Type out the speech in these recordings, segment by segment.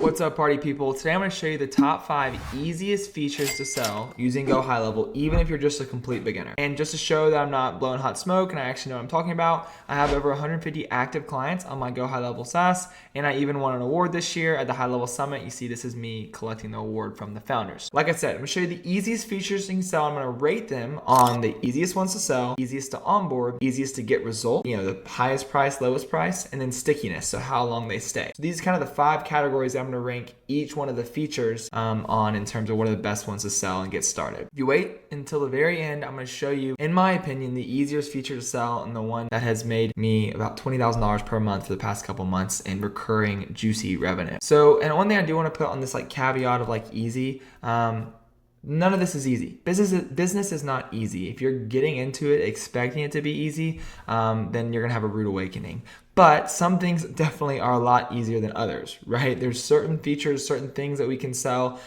What's up, party people? Today I'm going to show you the top 5 easiest features to sell using GoHighLevel, even if you're just a complete beginner. And just to show that I'm not blowing hot smoke and I actually know what I'm talking about, I have over 150 active clients on my GoHighLevel SaaS, and I even won an award this year at the High Level Summit. You see, this is me collecting the award from the founders. Like I said, I'm going to show you the easiest features you can sell. I'm going to rate them on the easiest ones to sell, easiest to onboard, easiest to get results, the highest price, lowest price, and then stickiness, so how long they stay. So these are kind of the 5 categories I'm going to rank each one of the features on in terms of what are the best ones to sell and get started. If you wait until the very end, I'm going to show you, in my opinion, the easiest feature to sell and the one that has made me about $20,000 per month for the past couple months in recurring juicy revenue. So, and one thing I do want to put on this caveat of easy, none of this is easy. Business is not easy. If you're getting into it expecting it to be easy, then you're gonna have a rude awakening. But some things definitely are a lot easier than others, right? There's certain features, certain things that we can sell,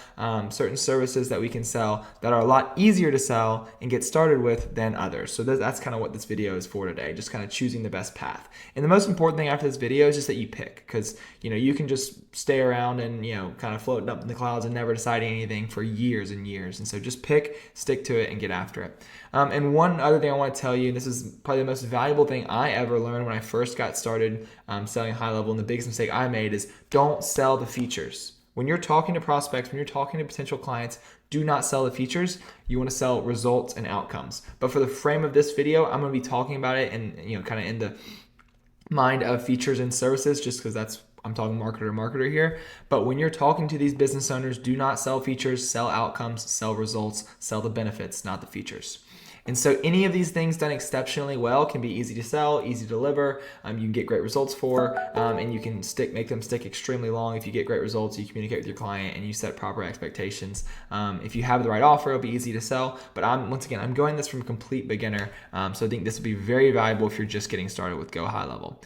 certain services that we can sell that are a lot easier to sell and get started with than others. So that's kind of what this video is for today, just kind of choosing the best path. And the most important thing after this video is just that you pick, because you can just stay around and kind of floating up in the clouds and never deciding anything for years and years. And so just pick, stick to it, and get after it. And one other thing I want to tell you, and this is probably the most valuable thing I ever learned when I first got started selling high level, and the biggest mistake I made is don't sell the features. When you're talking to prospects, when you're talking to potential clients, do not sell the features. You want to sell results and outcomes. But for the frame of this video, I'm going to be talking about it and kind of in the mind of features and services, just because I'm talking marketer here. But when you're talking to these business owners, do not sell features, sell outcomes, sell results, sell the benefits, not the features. And so any of these things done exceptionally well can be easy to sell, easy to deliver, you can get great results for, and you can make them stick extremely long. If you get great results, you communicate with your client and you set proper expectations. If you have the right offer, it'll be easy to sell. But I'm going this from a complete beginner, so I think this will be very valuable if you're just getting started with GoHighLevel,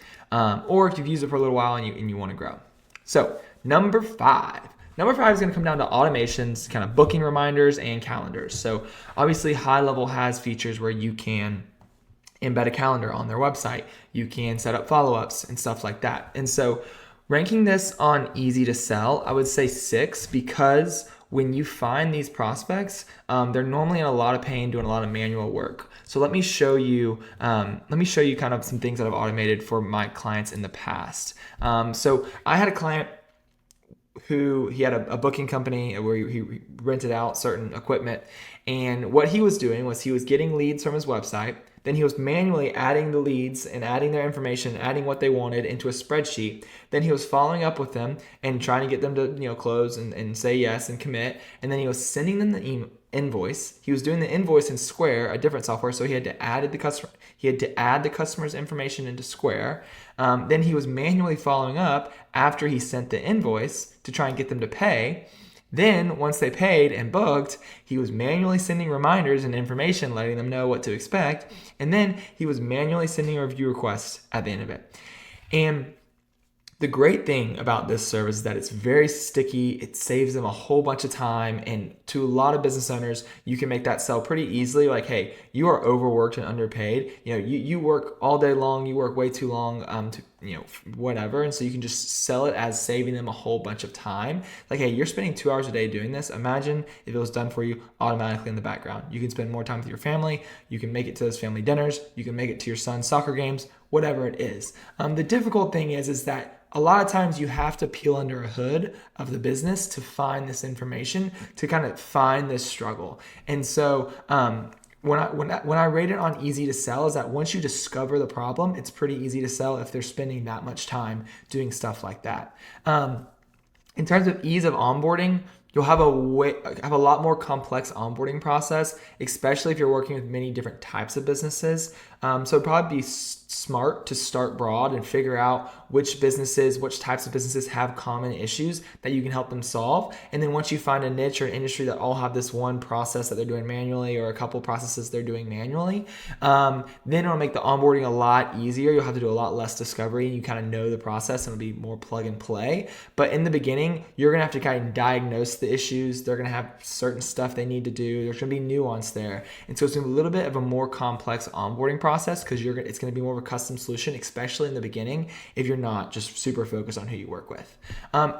or if you've used it for a little while and you want to grow. So number 5. Number 5 is going to come down to automations, kind of booking reminders and calendars. So obviously HighLevel has features where you can embed a calendar on their website. You can set up follow-ups and stuff like that. And so ranking this on easy to sell, I would say 6, because when you find these prospects, they're normally in a lot of pain doing a lot of manual work. So let me show you kind of some things that I've automated for my clients in the past. So I had a client who he had a booking company where he rented out certain equipment. And what he was doing was he was getting leads from his website. Then he was manually adding the leads and adding their information, adding what they wanted into a spreadsheet. Then he was following up with them and trying to get them to close and say yes and commit. And then he was sending them the invoice. He was doing the invoice in Square, a different software, so he had to add the customer's information into Square. Then he was manually following up after he sent the invoice to try and get them to pay. Then, once they paid and booked, he was manually sending reminders and information, letting them know what to expect. And then he was manually sending a review request at the end of it. And the great thing about this service is that it's very sticky. It saves them a whole bunch of time. And to a lot of business owners, you can make that sell pretty easily. Like, hey, you are overworked and underpaid. You work all day long. You work way too long whatever. And so you can just sell it as saving them a whole bunch of time. Like, hey, you're spending 2 hours a day doing this. Imagine if it was done for you automatically in the background. You can spend more time with your family. You can make it to those family dinners. You can make it to your son's soccer games, whatever it is. The difficult thing is that a lot of times you have to peel under a hood of the business to find this information, to kind of find this struggle. And so when I rate it on easy to sell is that once you discover the problem, it's pretty easy to sell if they're spending that much time doing stuff like that. In terms of ease of onboarding, you'll have a lot more complex onboarding process, especially if you're working with many different types of businesses. So it'd probably be smart to start broad and figure out which types of businesses have common issues that you can help them solve. And then once you find a niche or industry that all have this one process that they're doing manually or a couple processes they're doing manually, then it'll make the onboarding a lot easier. You'll have to do a lot less discovery and you kind of know the process and it'll be more plug and play. But in the beginning, you're going to have to kind of diagnose the issues. They're going to have certain stuff they need to do. There's going to be nuance there. And so it's going to be a little bit of a more complex onboarding process because it's going to be more of a custom solution, especially in the beginning. If you're you're not just super focused on who you work with.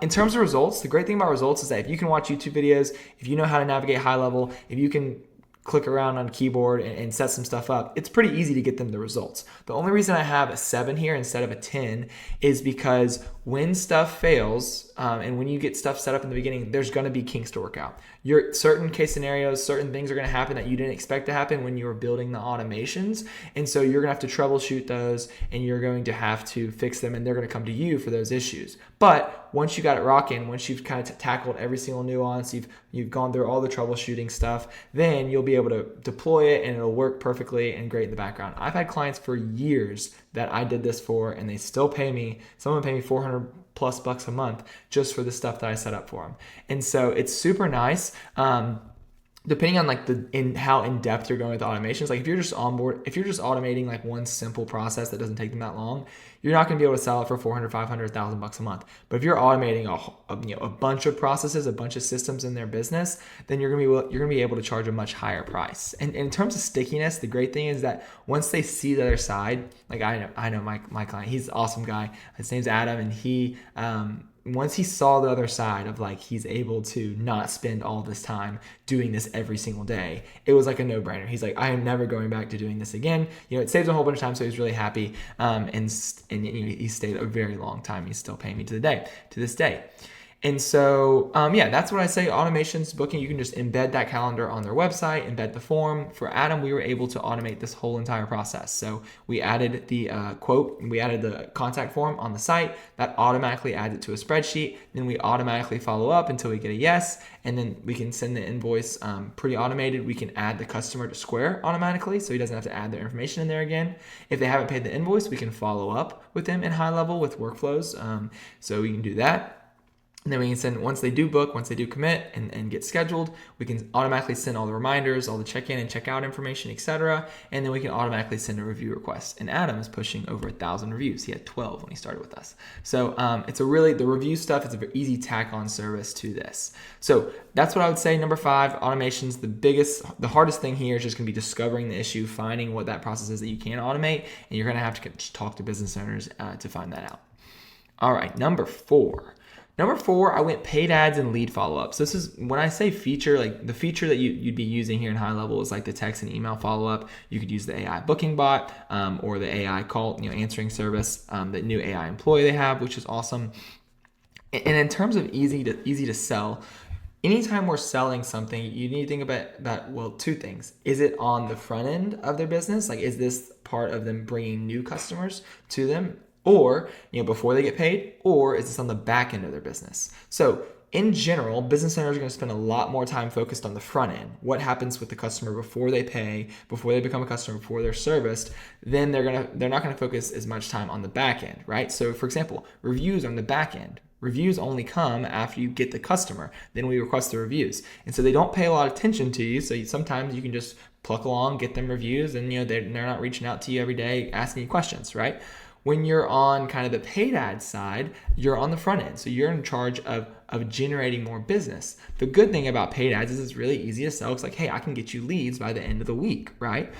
In terms of results, the great thing about results is that if you can watch YouTube videos, if you know how to navigate high level, if you can click around on a keyboard and set some stuff up, it's pretty easy to get them the results. The only reason I have a 7 here instead of a 10 is because when stuff fails, and when you get stuff set up in the beginning, there's going to be kinks to work out. Your certain case scenarios, certain things are going to happen that you didn't expect to happen when you were building the automations. And so you're going to have to troubleshoot those, and you're going to have to fix them, and they're going to come to you for those issues. But once you got it rocking, once you've kind of tackled every single nuance, you've gone through all the troubleshooting stuff, then you'll be able to deploy it and it'll work perfectly and great in the background. I've had clients for years that I did this for, and they still pay me. Some of them pay me $400+ a month just for the stuff that I set up for them. And so it's super nice. Depending on like how in depth you're going with automations, like if you're just automating like one simple process that doesn't take them that long, you're not going to be able to sell it for $400, $500, $1,000 a month. But if you're automating a bunch of processes, a bunch of systems in their business, then you're going to be able to charge a much higher price. And in terms of stickiness, the great thing is that once they see the other side, like I know my client, he's an awesome guy. His name's Adam, and he once he saw the other side of like he's able to not spend all this time doing this every single day, it was like a no-brainer. He's like, I am never going back to doing this again. It saves a whole bunch of time, so he's really happy. And he stayed a very long time. He's still paying me to this day. And so, that's what I say. Automations, booking, you can just embed that calendar on their website, embed the form. For Adam, we were able to automate this whole entire process. So we added the quote, we added the contact form on the site that automatically adds it to a spreadsheet. Then we automatically follow up until we get a yes. And then we can send the invoice pretty automated. We can add the customer to Square automatically, so he doesn't have to add their information in there again. If they haven't paid the invoice, we can follow up with them in high level with workflows. So we can do that. And then we can send, once they do book, once they do commit and get scheduled, we can automatically send all the reminders, all the check-in and check-out information, etc. And then we can automatically send a review request. And Adam is pushing over 1,000 reviews. He had 12 when he started with us. So the review stuff is a very easy tack-on service to this. So that's what I would say. Number 5, automations. The hardest thing here is just going to be discovering the issue, finding what that process is that you can automate, and you're going to have to talk to business owners to find that out. All right, Number 4, I went paid ads and lead follow-ups. This is when I say feature, like the feature that you'd be using here in high level is like the text and email follow-up. You could use the AI booking bot or the AI call, answering service, the new AI employee they have, which is awesome. And in terms of easy to sell, anytime we're selling something, you need to think about that. Well, 2 things. Is it on the front end of their business? Like, is this part of them bringing new customers to them? Or, before they get paid, or is this on the back end of their business? So in general, business owners are going to spend a lot more time focused on the front end. What happens with the customer before they pay, before they become a customer, before they're serviced, then they're not going to focus as much time on the back end, right? So for example, reviews on the back end. Reviews only come after you get the customer. Then we request the reviews. And so they don't pay a lot of attention to you. So sometimes you can just pluck along, get them reviews, and they're not reaching out to you every day asking you questions, right? When you're on kind of the paid ad side, you're on the front end. So you're in charge of generating more business. The good thing about paid ads is it's really easy to sell. It's like, hey, I can get you leads by the end of the week, right?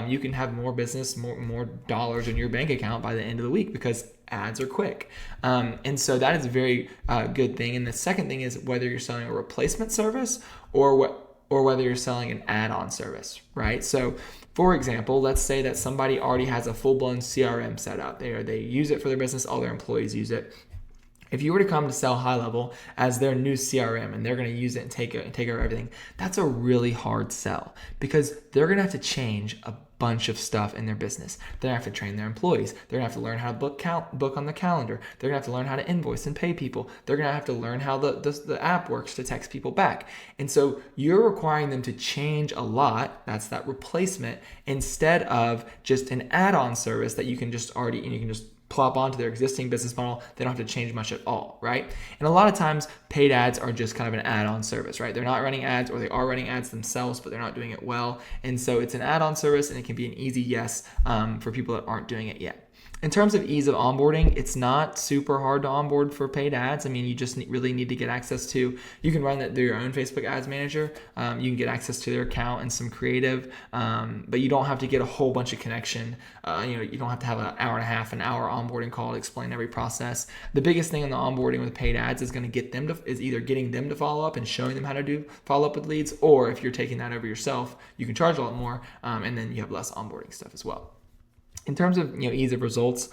You can have more business, more dollars in your bank account by the end of the week because ads are quick. And so that is a very good thing. And the second thing is whether you're selling a replacement service or whether you're selling an add-on service, right? So for example, let's say that somebody already has a full-blown CRM set up. They use it for their business, all their employees use it. If you were to come to sell high level as their new CRM and they're going to use it and take over everything, that's a really hard sell because they're going to have to change a bunch of stuff in their business. They're going to have to train their employees. They're going to have to learn how to book on the calendar. They're going to have to learn how to invoice and pay people. They're going to have to learn how the app works to text people back. And so you're requiring them to change a lot. That's that replacement instead of just an add-on service that you can just plop onto their existing business model. They don't have to change much at all, right? And a lot of times paid ads are just kind of an add-on service, right? They're not running ads, or they are running ads themselves, but they're not doing it well. And so it's an add-on service, and it can be an easy yes for people that aren't doing it yet. In terms of ease of onboarding, it's not super hard to onboard for paid ads. I mean, you just really need to get access to, you can run that through your own Facebook ads manager. You can get access to their account and some creative, but you don't have to get a whole bunch of connection. You don't have to have an hour and a half, an hour onboarding call to explain every process. The biggest thing in the onboarding with paid ads is going to get them to, is either getting them to follow up and showing them how to do follow up with leads, or if you're taking that over yourself, you can charge a lot more, and then you have less onboarding stuff as well. In terms of ease of results,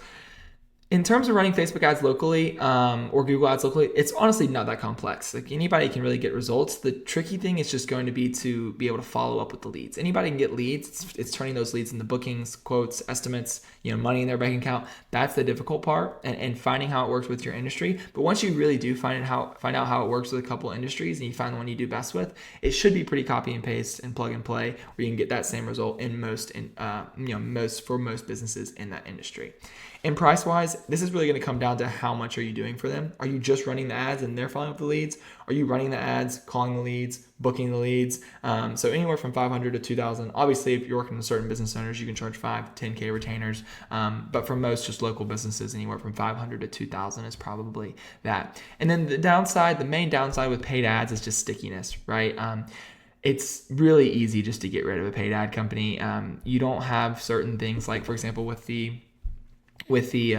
in terms of running Facebook ads locally or Google ads locally, it's honestly not that complex. Like anybody can really get results. The tricky thing is just going to be able to follow up with the leads. Anybody can get leads. It's turning those leads into bookings, quotes, estimates, money in their bank account. That's the difficult part, and finding how it works with your industry. But once you really do find out how it works with a couple industries and you find the one you do best with, it should be pretty copy and paste and plug and play, where you can get that same result in most businesses in that industry. And price wise, this is really going to come down to how much are you doing for them. Are you just running the ads and they're following up the leads? Are you running the ads, calling the leads, booking the leads? So anywhere from $500 to $2,000. Obviously, if you're working with certain business owners, you can charge $5,000 to $10,000 retainers. But for most just local businesses, anywhere from $500 to $2,000 is probably that. And then the main downside with paid ads is just stickiness, right? It's really easy just to get rid of a paid ad company. You don't have certain things like, for example, with the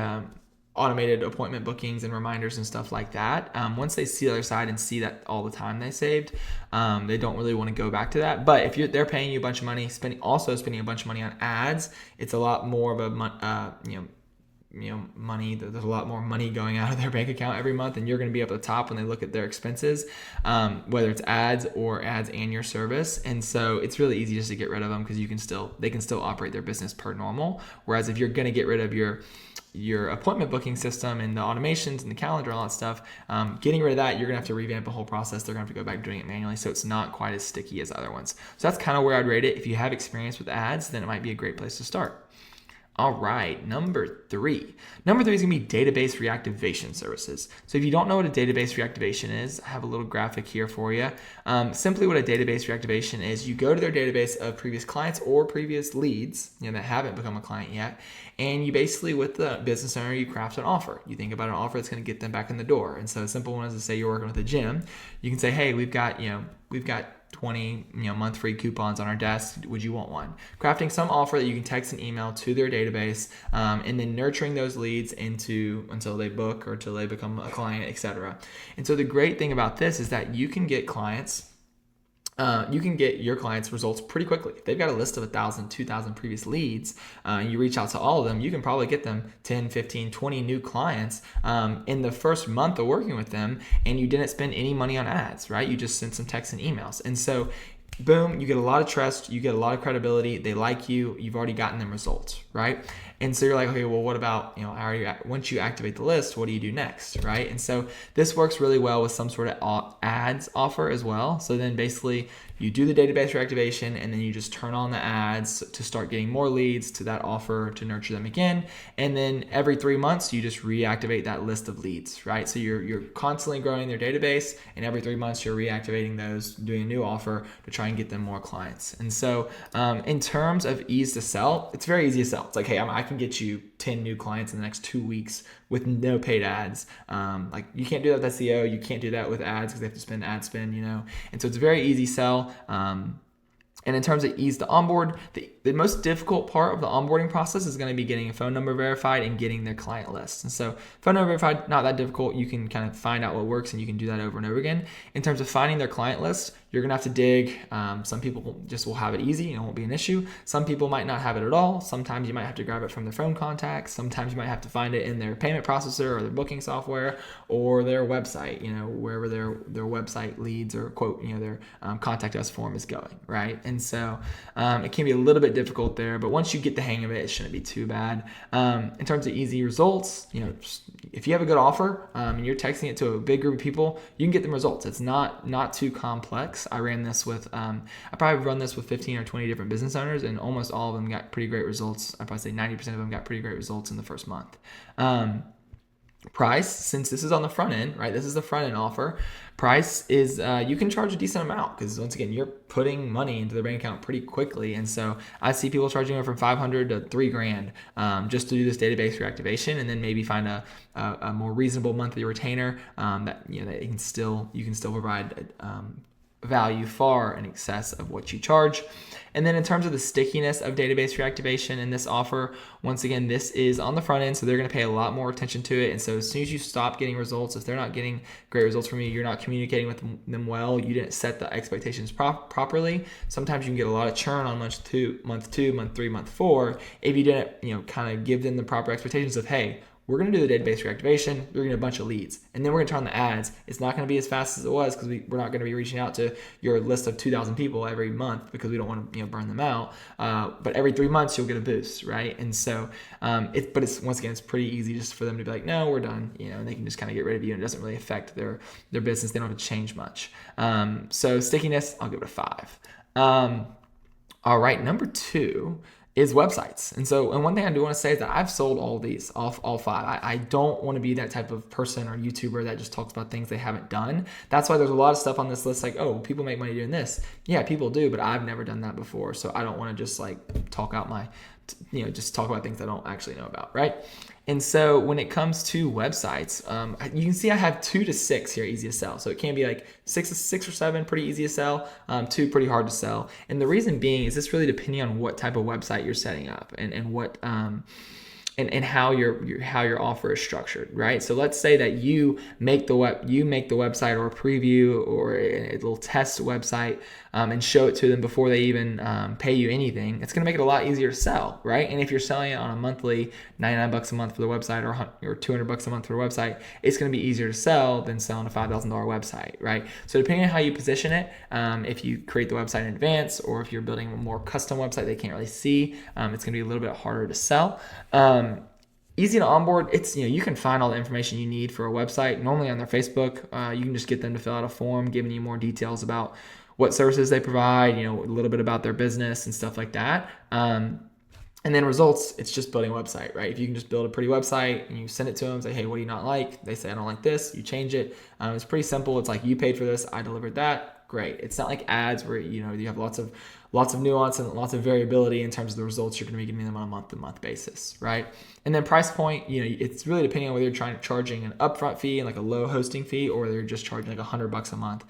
automated appointment bookings and reminders and stuff like that. Once they see the other side and see that all the time they saved, they don't really want to go back to that. But if they're paying you a bunch of money, spending a bunch of money on ads, it's a lot more of a money. There's a lot more money going out of their bank account every month, and you're going to be up at the top when they look at their expenses, whether it's ads and your service. And so it's really easy just to get rid of them because they can still operate their business per normal. Whereas if you're going to get rid of your appointment booking system and the automations and the calendar and all that stuff, getting rid of that, you're gonna have to revamp the whole process. They're gonna have to go back doing it manually, so it's not quite as sticky as other ones. So that's kind of where I'd rate it. If you have experience with ads, then it might be a great place to start. All right, number three. Number three is gonna be database reactivation services. So if you don't know what a database reactivation is, I have a little graphic here for you. Simply what a database reactivation is, you go to their database of previous clients or previous leads that haven't become a client yet, and you basically, with the business owner, you craft an offer. You think about an offer that's gonna get them back in the door. And so a simple one is to say you're working with a gym. You can say, hey, we've got 20 month free coupons on our desk. Would you want one? Crafting some offer that you can text and email to their database, and then nurturing those leads until they book or until they become a client, etc. And so the great thing about this is that you can get your clients results pretty quickly. If they've got a list of 1,000, 2,000 previous leads, and you reach out to all of them, you can probably get them 10, 15, 20 new clients in the first month of working with them, and you didn't spend any money on ads, right? You just sent some texts and emails. And so boom, you get a lot of trust, you get a lot of credibility, they like you, you've already gotten them results, right? And so you're like, okay, well, what about, once you activate the list, what do you do next, right? And so this works really well with some sort of ads offer as well. So then basically you do the database reactivation, and then you just turn on the ads to start getting more leads to that offer to nurture them again. And then every 3 months, you just reactivate that list of leads, right? So you're constantly growing their database, and every 3 months you're reactivating those, doing a new offer to try and get them more clients. And so in terms of ease to sell, it's very easy to sell. It's like, hey, I can get you 10 new clients in the next 2 weeks with no paid ads. Like you can't do that with SEO. You can't do that with ads because they have to spend ad spend, And so it's a very easy sell. And in terms of ease to onboard, the most difficult part of the onboarding process is going to be getting a phone number verified and getting their client list. And so phone number verified, not that difficult. You can kind of find out what works, and you can do that over and over again. In terms of finding their client list, you're going to have to dig. Some people just will have it easy and it won't be an issue. Some people might not have it at all. Sometimes you might have to grab it from their phone contacts. Sometimes you might have to find it in their payment processor or their booking software or their website, wherever their website leads or quote, their contact us form is going, right? And so it can be a little bit difficult there, but once you get the hang of it, it shouldn't be too bad. In terms of easy results, if you have a good offer and you're texting it to a big group of people, you can get them results. It's not too complex. I ran this with, I probably run this with 15 or 20 different business owners, and almost all of them got pretty great results. I'd probably say 90% of them got pretty great results in the first month. Price, since this is on the front end, right? This is the front end offer. Price is you can charge a decent amount because once again, you're putting money into the bank account pretty quickly. And so I see people charging from 500 to $3,000 just to do this database reactivation, and then maybe find a more reasonable monthly retainer that that you can still provide value far in excess of what you charge. And then in terms of the stickiness of database reactivation in this offer, once again, this is on the front end, so they're going to pay a lot more attention to it. And so as soon as you stop getting results, if they're not getting great results from you, you're not communicating with them well, you didn't set the expectations properly, sometimes you can get a lot of churn on month two, month three, month four, if you didn't kind of give them the proper expectations of, hey, we're going to do the database reactivation, we're going to get a bunch of leads, and then we're going to turn on the ads. It's not going to be as fast as it was because we're not going to be reaching out to your list of 2,000 people every month because we don't want to burn them out. But every 3 months you'll get a boost, right? And so, it's once again, it's pretty easy just for them to be like, no, we're done, and they can just kind of get rid of you, and it doesn't really affect their business. They don't have to change much. So stickiness, I'll give it a 5. All right, number 2 is websites. And one thing I do want to say is that I've sold all 5. I don't want to be that type of person or YouTuber that just talks about things they haven't done. That's why there's a lot of stuff on this list like, oh, people make money doing this. Yeah, people do, but I've never done that before. So I don't want to just talk out just talk about things I don't actually know about, right? And so when it comes to websites, you can see I have 2 to 6 here, easy to sell. So it can be like 6 or 7, pretty easy to sell, 2 pretty hard to sell. And the reason being is this really depending on what type of website you're setting up and what and how your offer is structured, right? So let's say that you make the website or a preview or a little test website and show it to them before they even pay you anything. It's going to make it a lot easier to sell, right? And if you're selling it on a monthly $99 a month for the website or $200 a month for the website, it's going to be easier to sell than selling a $5,000 website, right? So depending on how you position it, if you create the website in advance or if you're building a more custom website they can't really see, it's going to be a little bit harder to sell. Easy to onboard. It's you can find all the information you need for a website normally on their Facebook. You can just get them to fill out a form giving you more details about what services they provide, a little bit about their business and stuff like that. And then results, it's just building a website, right? If you can just build a pretty website and you send it to them, say, hey, what do you not like? They say, I don't like this. You change it. It's pretty simple. It's like, you paid for this, I delivered that. Great. It's not like ads where you have lots of nuance and lots of variability in terms of the results you're going to be giving them on a month-to-month basis, right? And then price point, it's really depending on whether you're charging an upfront fee and like a low hosting fee, or whether you're just charging like $100 a month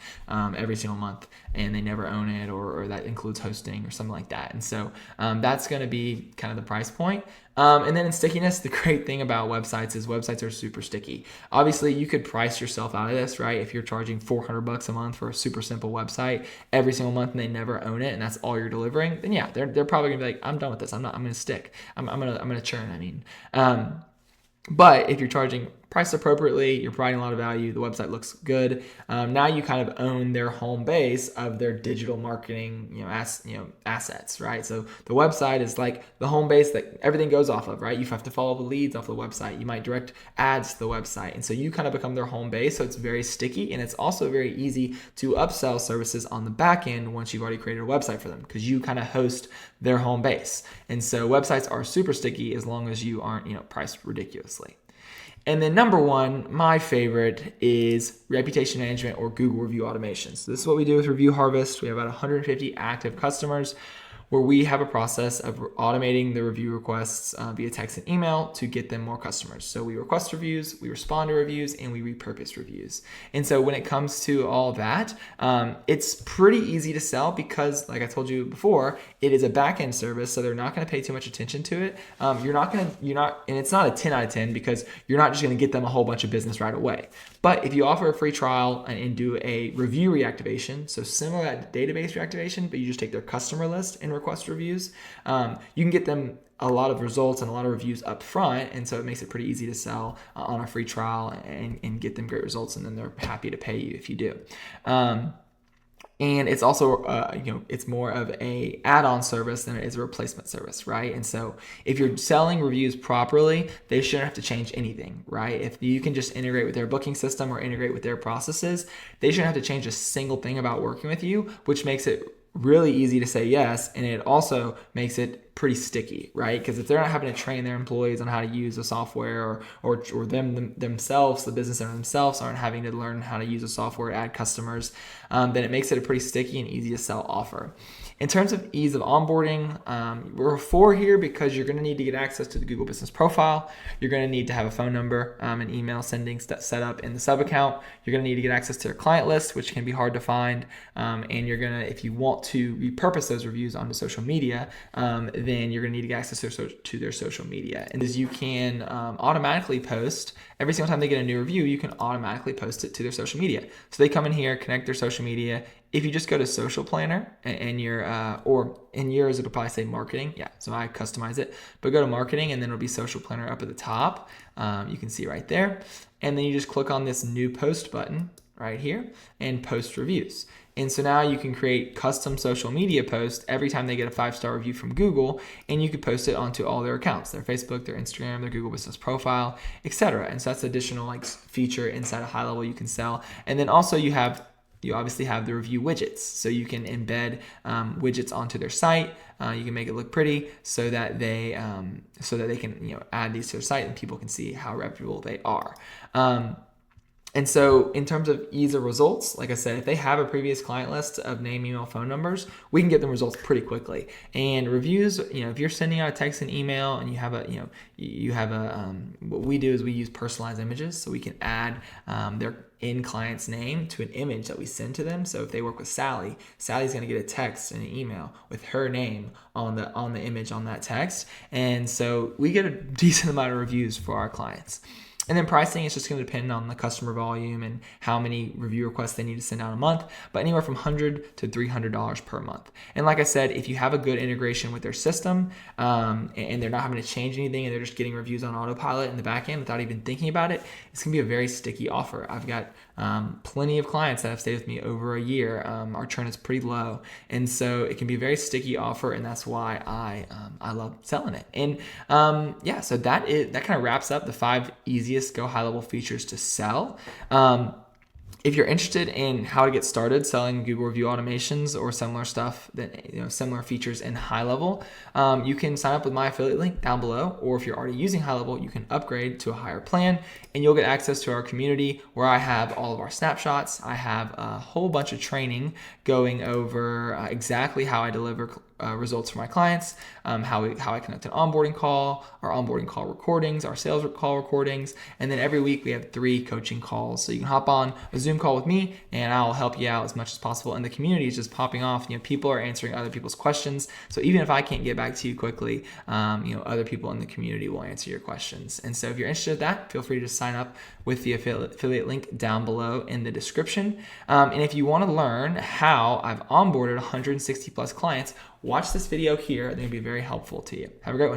every single month, and they never own it, or that includes hosting or something like that. And so that's going to be kind of the price point. And then in stickiness, the great thing about websites is websites are super sticky. Obviously, you could price yourself out of this, right? If you're charging $400 a month for a super simple website every single month and they never own it, and that's all you're delivering, then yeah, they're probably gonna be like, I'm done with this. I'm gonna stick. I'm gonna churn. But if you're charging priced appropriately, you're providing a lot of value, the website looks good. Now you kind of own their home base of their digital marketing, assets, right? So the website is like the home base that everything goes off of, right? You have to follow the leads off the website. You might direct ads to the website. And so you kind of become their home base. So it's very sticky, and it's also very easy to upsell services on the back end once you've already created a website for them, because you kind of host their home base. And so websites are super sticky as long as you aren't, priced ridiculously. And then number 1, my favorite, is reputation management or Google review automation. So this is what we do with Review Harvest. We have about 150 active customers where we have a process of automating the review requests via text and email to get them more customers. So we request reviews, we respond to reviews, and we repurpose reviews. And so when it comes to all that, it's pretty easy to sell because, like I told you before, it is a back-end service, so they're not going to pay too much attention to it. And it's not a 10 out of 10 because you're not just going to get them a whole bunch of business right away. But if you offer a free trial and do a review reactivation, so similar to database reactivation, but you just take their customer list and request reviews, you can get them a lot of results and a lot of reviews up front, and so it makes it pretty easy to sell on a free trial and get them great results, and then they're happy to pay you if you do. And it's also, it's more of a add-on service than it is a replacement service, right? And so if you're selling reviews properly, they shouldn't have to change anything, right? If you can just integrate with their booking system or integrate with their processes, they shouldn't have to change a single thing about working with you, which makes it really easy to say yes, and it also makes it pretty sticky, right? Because if they're not having to train their employees on how to use the software, or themselves, the business owner themselves aren't having to learn how to use the software, add customers, then it makes it a pretty sticky and easy to sell offer. In terms of ease of onboarding, we're a 4 here because you're going to need to get access to the Google Business Profile. You're going to need to have a phone number and email sending set up in the sub account. You're going to need to get access to their client list, which can be hard to find. And you're going to, if you want to repurpose those reviews onto social media, then you're going to need to get access to their social media. And as you can automatically post, every single time they get a new review, you can automatically post it to their social media. So they come in here, connect their social media. If you just go to Social Planner and or in yours, it'll probably say Marketing. Yeah, so I customize it. But go to Marketing and then it'll be Social Planner up at the top. You can see right there. And then you just click on this New Post button right here and post reviews. And so now you can create custom social media posts every time they get a 5-star review from Google, and you could post it onto all their accounts, their Facebook, their Instagram, their Google Business Profile, etc. And so that's additional feature inside of HighLevel you can sell. And then also you obviously have the review widgets, so you can embed widgets onto their site. You can make it look pretty so that they can add these to their site and people can see how reputable they are. And so in terms of ease of results, like I said, if they have a previous client list of name, email, phone numbers, we can get them results pretty quickly. And reviews, if you're sending out a text and email and you have what we do is we use personalized images, so we can add their end client's name to an image that we send to them. So if they work with Sally's going to get a text and an email with her name on the image on that text. And so we get a decent amount of reviews for our clients. And then pricing is just going to depend on the customer volume and how many review requests they need to send out a month, but anywhere from $100 to $300 per month. And like I said, if you have a good integration with their system and they're not having to change anything and they're just getting reviews on autopilot in the back end without even thinking about it, it's going to be a very sticky offer. I've got plenty of clients that have stayed with me over a year. Our churn is pretty low. And so it can be a very sticky offer, and that's why I love selling it. And so that kind of wraps up the 5 easiest GoHighLevel features to sell. If you're interested in how to get started selling Google review automations or similar stuff, similar features in HighLevel, you can sign up with my affiliate link down below. Or if you're already using HighLevel, you can upgrade to a higher plan, and you'll get access to our community where I have all of our snapshots. I have a whole bunch of training going over exactly how I deliver results for my clients, how I conduct an onboarding call, our onboarding call recordings, our sales call recordings, and then every week we have 3 coaching calls. So you can hop on a Zoom call with me and I'll help you out as much as possible. And the community is just popping off. People are answering other people's questions. So even if I can't get back to you quickly, other people in the community will answer your questions. And so if you're interested in that, feel free to sign up with the affiliate link down below in the description. And if you want to learn how I've onboarded 160 plus clients, watch this video here. I think it'll be very helpful to you. Have a great one.